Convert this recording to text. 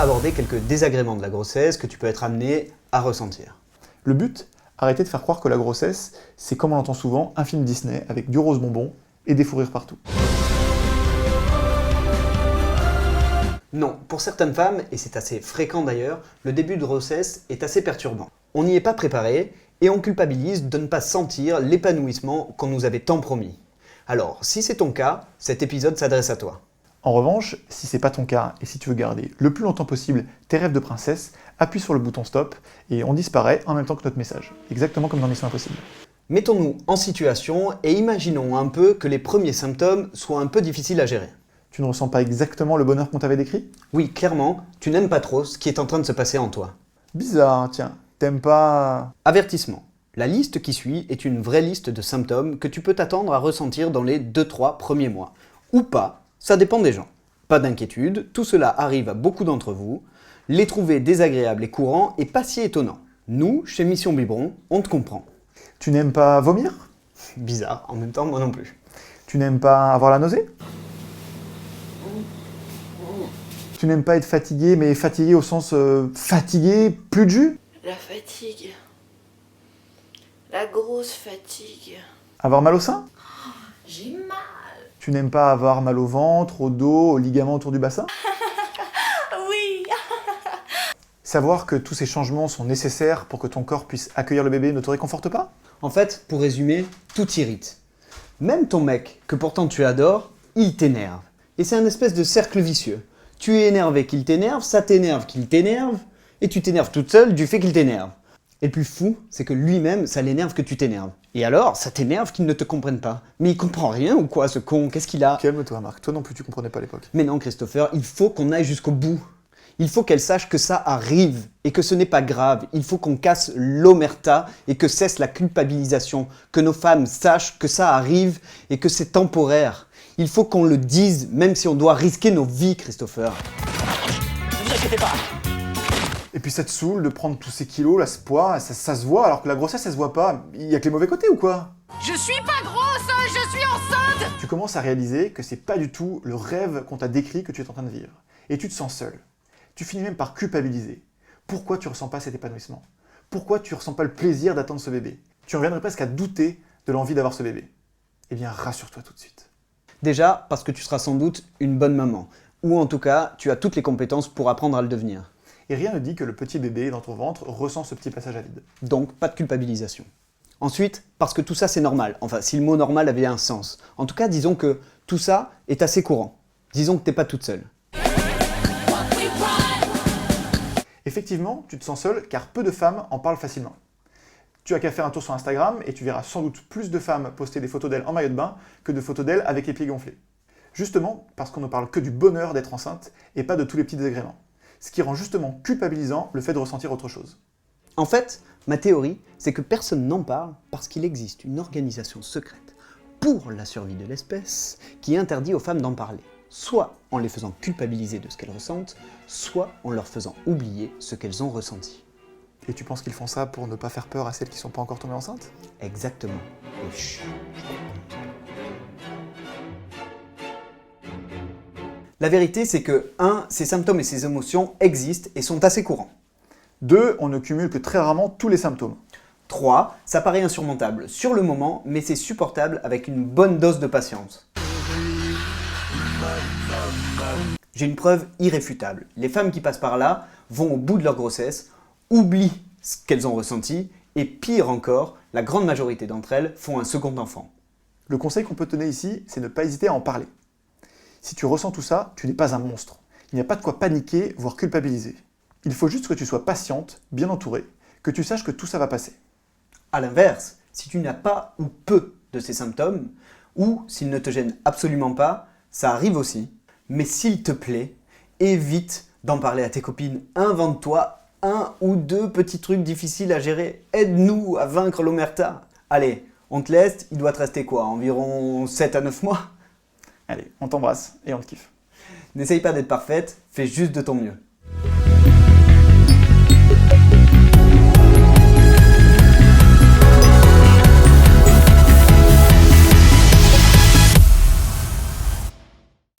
aborder quelques désagréments de la grossesse que tu peux être amené à ressentir. Le but, arrêter de faire croire que la grossesse, c'est comme on l'entend souvent, un film Disney avec du rose bonbon et des fous rires partout. Non, pour certaines femmes, et c'est assez fréquent d'ailleurs, le début de grossesse est assez perturbant. On n'y est pas préparé et on culpabilise de ne pas sentir l'épanouissement qu'on nous avait tant promis. Alors, si c'est ton cas, cet épisode s'adresse à toi. En revanche, si c'est pas ton cas et si tu veux garder le plus longtemps possible tes rêves de princesse, appuie sur le bouton stop et on disparaît en même temps que notre message. Exactement comme dans Mission Impossible. Mettons-nous en situation et imaginons un peu que les premiers symptômes soient un peu difficiles à gérer. Tu ne ressens pas exactement le bonheur qu'on t'avait décrit ? Oui, clairement, tu n'aimes pas trop ce qui est en train de se passer en toi. Bizarre, tiens. T'aimes pas... Avertissement. La liste qui suit est une vraie liste de symptômes que tu peux t'attendre à ressentir dans les 2-3 premiers mois. Ou pas, ça dépend des gens. Pas d'inquiétude, tout cela arrive à beaucoup d'entre vous. Les trouver désagréables et courants est pas si étonnant. Nous, chez Mission Biberon, on te comprend. Tu n'aimes pas vomir ? Bizarre, en même temps moi non plus. Tu n'aimes pas avoir la nausée ? Tu n'aimes pas être fatigué, mais fatigué au sens fatigué, plus de jus ? La fatigue. La grosse fatigue. Avoir mal au sein ? J'ai mal. Tu n'aimes pas avoir mal au ventre, au dos, aux ligaments autour du bassin ? Oui. Savoir que tous ces changements sont nécessaires pour que ton corps puisse accueillir le bébé ne te réconforte pas ? En fait, pour résumer, tout t'irrite. Même ton mec, que pourtant tu adores, il t'énerve. Et c'est un espèce de cercle vicieux. Tu es énervé qu'il t'énerve, ça t'énerve qu'il t'énerve, et tu t'énerves toute seule du fait qu'il t'énerve. Et le plus fou, c'est que lui-même, ça l'énerve que tu t'énerves. Et alors, ça t'énerve qu'il ne te comprenne pas. Mais il comprend rien ou quoi, ce con? Qu'est-ce qu'il a? Calme-toi, Marc. Toi non plus, tu comprenais pas à l'époque. Mais non, Christopher, il faut qu'on aille jusqu'au bout. Il faut qu'elle sache que ça arrive et que ce n'est pas grave. Il faut qu'on casse l'omerta et que cesse la culpabilisation. Que nos femmes sachent que ça arrive et que c'est temporaire. Il faut qu'on le dise, même si on doit risquer nos vies, Christopher. Ne vous inquiétez pas. Et puis ça te saoule de prendre tous ces kilos, là, ce poids, ça se voit, alors que la grossesse, ça se voit pas. Il y a que les mauvais côtés ou quoi? Je suis pas grosse, je suis enceinte. Tu commences à réaliser que c'est pas du tout le rêve qu'on t'a décrit que tu es en train de vivre. Et tu te sens seul. Tu finis même par culpabiliser. Pourquoi tu ressens pas cet épanouissement? Pourquoi tu ressens pas le plaisir d'attendre ce bébé? Tu en viendrais presque à douter de l'envie d'avoir ce bébé. Eh bien, rassure-toi tout de suite. Déjà, parce que tu seras sans doute une bonne maman. Ou en tout cas, tu as toutes les compétences pour apprendre à le devenir. Et rien ne dit que le petit bébé dans ton ventre ressent ce petit passage à vide. Donc, pas de culpabilisation. Ensuite, parce que tout ça c'est normal. Enfin, si le mot normal avait un sens. En tout cas, disons que tout ça est assez courant. Disons que t'es pas toute seule. Effectivement, tu te sens seule car peu de femmes en parlent facilement. Tu as qu'à faire un tour sur Instagram et tu verras sans doute plus de femmes poster des photos d'elles en maillot de bain que de photos d'elles avec les pieds gonflés. Justement parce qu'on ne parle que du bonheur d'être enceinte et pas de tous les petits désagréments. Ce qui rend justement culpabilisant le fait de ressentir autre chose. En fait, ma théorie, c'est que personne n'en parle parce qu'il existe une organisation secrète pour la survie de l'espèce qui interdit aux femmes d'en parler. Soit en les faisant culpabiliser de ce qu'elles ressentent, soit en leur faisant oublier ce qu'elles ont ressenti. Et tu penses qu'ils font ça pour ne pas faire peur à celles qui sont pas encore tombées enceintes? Exactement. Et chut. La vérité, c'est que 1. Ces symptômes et ces émotions existent et sont assez courants. 2. On ne cumule que très rarement tous les symptômes. 3. Ça paraît insurmontable sur le moment, mais c'est supportable avec une bonne dose de patience. J'ai une preuve irréfutable. Les femmes qui passent par là vont au bout de leur grossesse, oublient ce qu'elles ont ressenti, et pire encore, la grande majorité d'entre elles font un second enfant. Le conseil qu'on peut te donner ici, c'est ne pas hésiter à en parler. Si tu ressens tout ça, tu n'es pas un monstre. Il n'y a pas de quoi paniquer, voire culpabiliser. Il faut juste que tu sois patiente, bien entourée, que tu saches que tout ça va passer. A l'inverse, si tu n'as pas ou peu de ces symptômes, ou s'ils ne te gênent absolument pas, ça arrive aussi. Mais s'il te plaît, évite d'en parler à tes copines. Invente-toi 1 ou 2 petits trucs difficiles à gérer. Aide-nous à vaincre l'omerta. Allez, on te laisse, il doit te rester quoi? Environ 7 à 9 mois? Allez, on t'embrasse et on te kiffe. N'essaye pas d'être parfaite, fais juste de ton mieux.